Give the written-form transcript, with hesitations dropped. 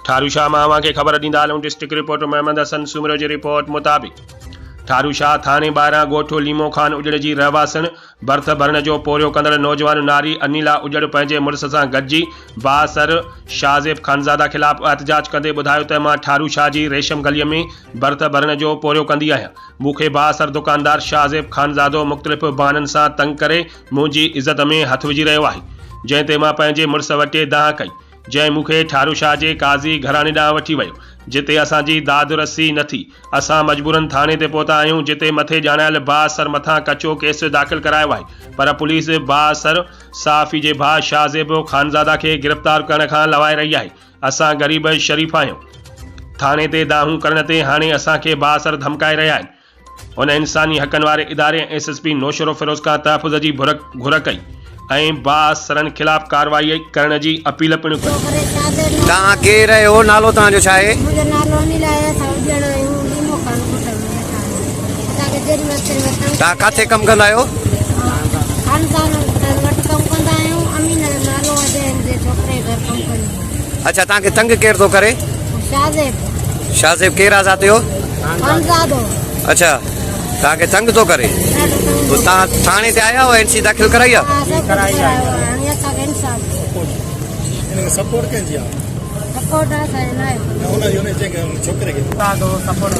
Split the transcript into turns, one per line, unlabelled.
ठारूशाह मां खे ख़बर ॾींदा हलूं। डिस्ट्रिक्ट रिपोर्टर मोहम्मद हसन सुमरो जी रिपोर्ट मुताबिक़ ठारूशाह थाने ॿाहिरां ॻोठो लीमो खान उजड़ जी रहवासन बर्थ भरण जो पोरियो कंदड़ नौजवान नारी अनिला उजड़ पंहिंजे मुड़ुस सां गॾिजी बासर शाहज़ेब खानज़ादा ख़िलाफ़ एहतजाज कंदे ॿुधायो त मां ठारूशाह जी रेशम गलीअ में बर्थ भरण जो पोरियो कंदी आहियां। मूंखे बासर दुकानदार शाहज़ेब खानज़ादो मुख़्तलिफ़ बहाननि सां तंग करे मुंहिंजी इज़त में हथ विझी रहियो आहे, जंहिं ते मां पंहिंजे मुड़ुस वटि दाह कई, जंहिं मूंखे ठारूशाह जे काज़ी घराणे ॾांहुं वठी वियो, जिते असांजी दाद रसी न थी। असां मजबूरन थाने ते पहुता आहियूं, जिते मथे ॼाणायल बासर मथां कचो केस दाख़िल करायो आहे, पर पुलिस बासर साफ़ी जे भाउ शाहज़ेब खानज़ादा खे गिरफ़्तार करण खां लवाए रही आहे। असां ग़रीब शरीफ़ आहियूं। थाने ते दाहूं करण ते हाणे असांखे बासर धमकाए रहिया आहिनि। उन इंसानी हक़नि वारे इदारे SSP नौशरो फिरोज़ खां तहफ़ुज़ जी घुर कई ऐं बासरनि ख़िलाफ़ कार्रवाई करण जी अपील पिणु कई।
तव्हां केरु आहियो? नालो तव्हांजो छा आहे?
मुंहिंजो नालो अनिला आहे। असां उजड़ आहियूं लीमो खान कोठल में असांखे जेरी में
तव्हां किथे कमु कंदा आहियो?
खानदान वटि कमु कंदा आहियूं। अमीन जो नालो आहे, जंहिंजे छोकिरे घर कमु कंदा।
अच्छा, तव्हांखे तंग केरु थो करे?
शाहज़ेब।
शाहज़ेब केरु आहे ज़ात जो?
खानज़ादो।
अच्छा, तव्हांखे तंग थो करे? तव्हां थाणे ते आया हो? NC दाख़िल कराई आहे?
असांखे इंसाफ़
सपोर्ट कंहिंजी आहे?
सपोर्ट आहे असांजे लाइ
छोकिरे खे
सपोर्ट